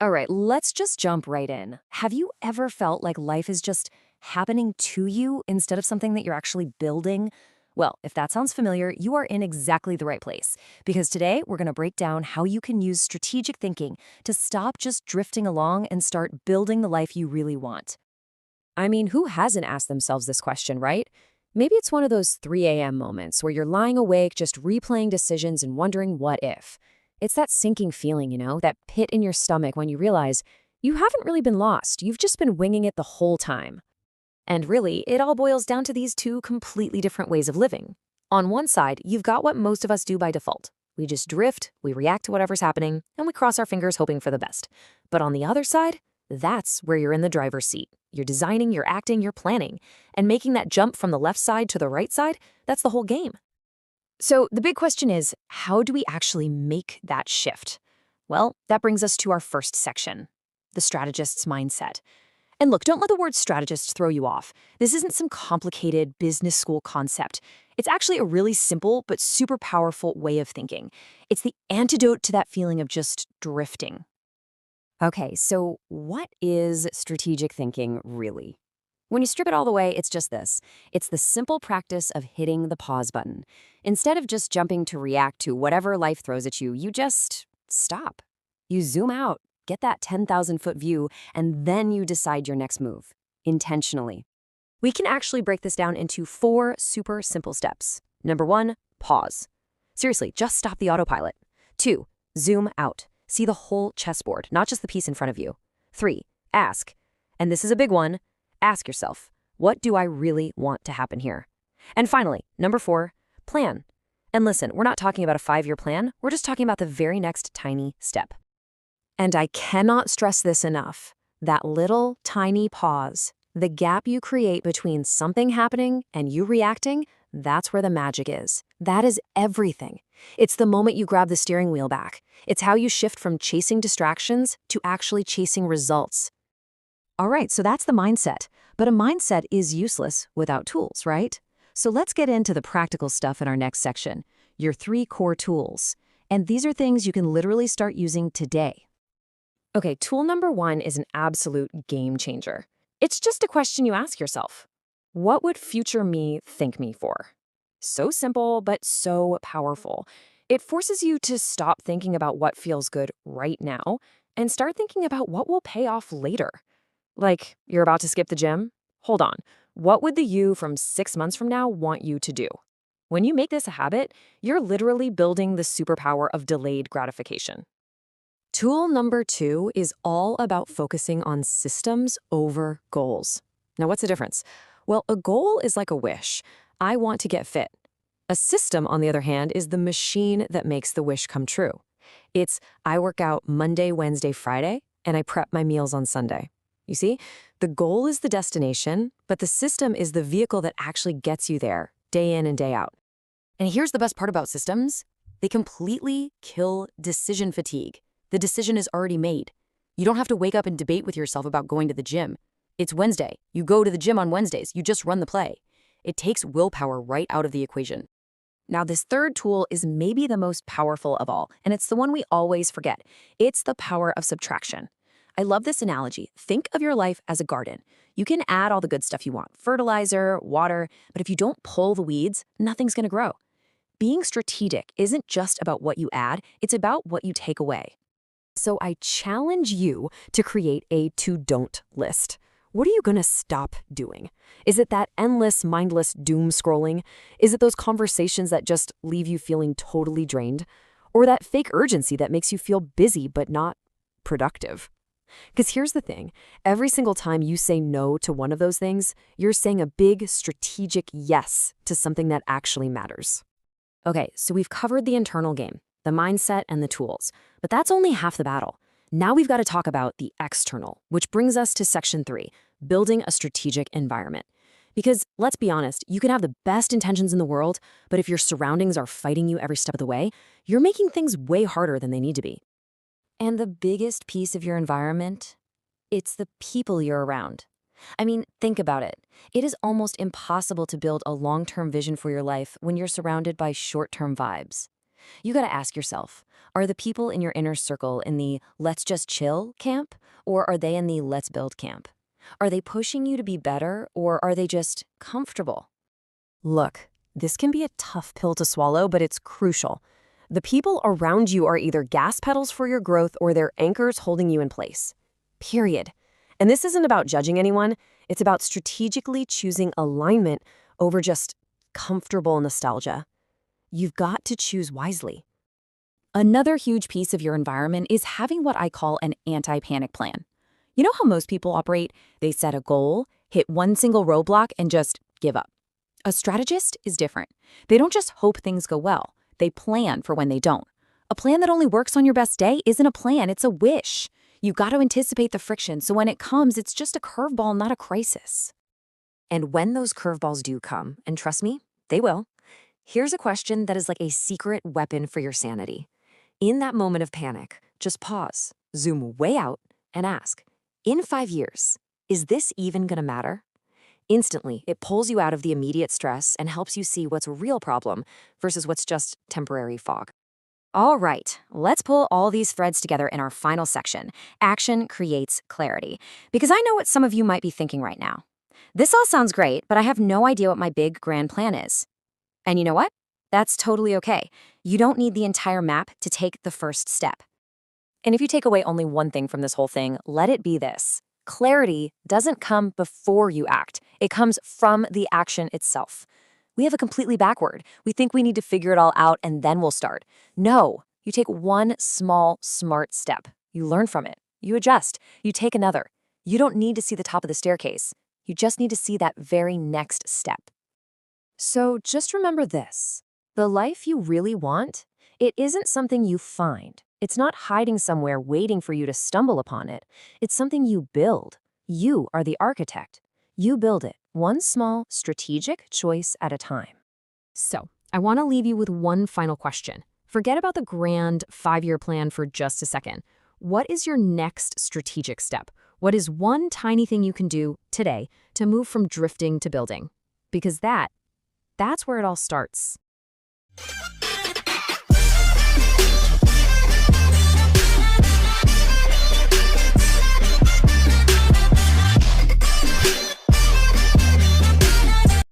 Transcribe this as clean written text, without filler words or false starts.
All right, let's just jump right in. Have you ever felt like life is just happening to you instead of something that you're actually building? Well, if that sounds familiar, you are in exactly the right place. Because today we're going to break down how you can use strategic thinking to stop just drifting along and start building the life you really want. I mean, who hasn't asked themselves this question, right? Maybe it's one of those 3 a.m. moments where you're lying awake just replaying decisions and wondering what if. It's that sinking feeling, that pit in your stomach when you realize you haven't really been lost. You've just been winging it the whole time. And really, it all boils down to these two completely different ways of living. On one side, you've got what most of us do by default. We just drift, we react to whatever's happening, and we cross our fingers hoping for the best. But on the other side, that's where you're in the driver's seat. You're designing, you're acting, you're planning. And making that jump from the left side to the right side, that's the whole game. So the big question is, how do we actually make that shift? Well, that brings us to our first section, the strategist's mindset. And look, don't let the word strategist throw you off. This isn't some complicated business school concept. It's actually a really simple but super powerful way of thinking. It's the antidote to that feeling of just drifting. Okay, so what is strategic thinking really? When you strip it all the way, it's just this. It's the simple practice of hitting the pause button. Instead of just jumping to react to whatever life throws at you, you just stop. You zoom out, get that 10,000-foot view, and then you decide your next move, intentionally. We can actually break this down into 4 super simple steps. Number 1, pause. Seriously, just stop the autopilot. 2, zoom out. See the whole chessboard, not just the piece in front of you. 3, ask. And this is a big one. Ask yourself, what do I really want to happen here? And finally, number 4, plan. And listen, we're not talking about a 5-year plan. We're just talking about the very next tiny step. And I cannot stress this enough. That little tiny pause, the gap you create between something happening and you reacting, that's where the magic is. That is everything. It's the moment you grab the steering wheel back. It's how you shift from chasing distractions to actually chasing results. All right, so that's the mindset. But a mindset is useless without tools, right? So let's get into the practical stuff in our next section, your 3 core tools. And these are things you can literally start using today. Okay, tool number 1 is an absolute game changer. It's just a question you ask yourself. What would future me thank me for? So simple, but so powerful. It forces you to stop thinking about what feels good right now and start thinking about what will pay off later. Like, you're about to skip the gym? Hold on. What would the you from 6 months from now want you to do? When you make this a habit, you're literally building the superpower of delayed gratification. Tool number 2 is all about focusing on systems over goals. Now, what's the difference? Well, a goal is like a wish. I want to get fit. A system, on the other hand, is the machine that makes the wish come true. It's, I work out Monday, Wednesday, Friday, and I prep my meals on Sunday. You see, the goal is the destination, but the system is the vehicle that actually gets you there, day in and day out. And here's the best part about systems. They completely kill decision fatigue. The decision is already made. You don't have to wake up and debate with yourself about going to the gym. It's Wednesday. You go to the gym on Wednesdays. You just run the play. It takes willpower right out of the equation. Now, this third tool is maybe the most powerful of all, and it's the one we always forget. It's the power of subtraction. I love this analogy. Think of your life as a garden. You can add all the good stuff you want, fertilizer, water, but if you don't pull the weeds, nothing's going to grow. Being strategic isn't just about what you add, it's about what you take away. So I challenge you to create a to-don't list. What are you going to stop doing? Is it that endless, mindless doom scrolling? Is it those conversations that just leave you feeling totally drained? Or that fake urgency that makes you feel busy but not productive? Because here's the thing, every single time you say no to one of those things, you're saying a big strategic yes to something that actually matters. Okay, so we've covered the internal game, the mindset and the tools, but that's only half the battle. Now we've got to talk about the external, which brings us to section 3, building a strategic environment. Because let's be honest, you can have the best intentions in the world, but if your surroundings are fighting you every step of the way, you're making things way harder than they need to be. And the biggest piece of your environment, it's the people you're around. I mean, think about it. It is almost impossible to build a long-term vision for your life when you're surrounded by short-term vibes. You gotta ask yourself, are the people in your inner circle in the let's just chill camp, or are they in the let's build camp? Are they pushing you to be better, or are they just comfortable? Look, this can be a tough pill to swallow, but it's crucial. The people around you are either gas pedals for your growth or they're anchors holding you in place. Period. And this isn't about judging anyone, it's about strategically choosing alignment over just comfortable nostalgia. You've got to choose wisely. Another huge piece of your environment is having what I call an anti-panic plan. You know how most people operate? They set a goal, hit one single roadblock, and just give up. A strategist is different. They don't just hope things go well. They plan for when they don't. A plan that only works on your best day isn't a plan, it's a wish. You've got to anticipate the friction, so when it comes, it's just a curveball, not a crisis. And when those curveballs do come, and trust me, they will, here's a question that is like a secret weapon for your sanity. In that moment of panic, just pause, zoom way out, and ask, in 5 years, is this even gonna matter? Instantly, it pulls you out of the immediate stress and helps you see what's a real problem versus what's just temporary fog. All right, let's pull all these threads together in our final section. Action creates clarity. Because I know what some of you might be thinking right now. This all sounds great, but I have no idea what my big grand plan is. And you know what? That's totally okay. You don't need the entire map to take the first step. And if you take away only one thing from this whole thing, let it be this. Clarity doesn't come before you act. It comes from the action itself. We have it completely backward. We think we need to figure it all out and then we'll start. No, you take one small, smart step. You learn from it. You adjust. You take another. You don't need to see the top of the staircase. You just need to see that very next step. So just remember this. The life you really want, it isn't something you find. It's not hiding somewhere waiting for you to stumble upon it. It's something you build. You are the architect. You build it, one small, strategic choice at a time. So, I want to leave you with one final question. Forget about the grand 5-year plan for just a second. What is your next strategic step? What is one tiny thing you can do today to move from drifting to building? Because that's where it all starts.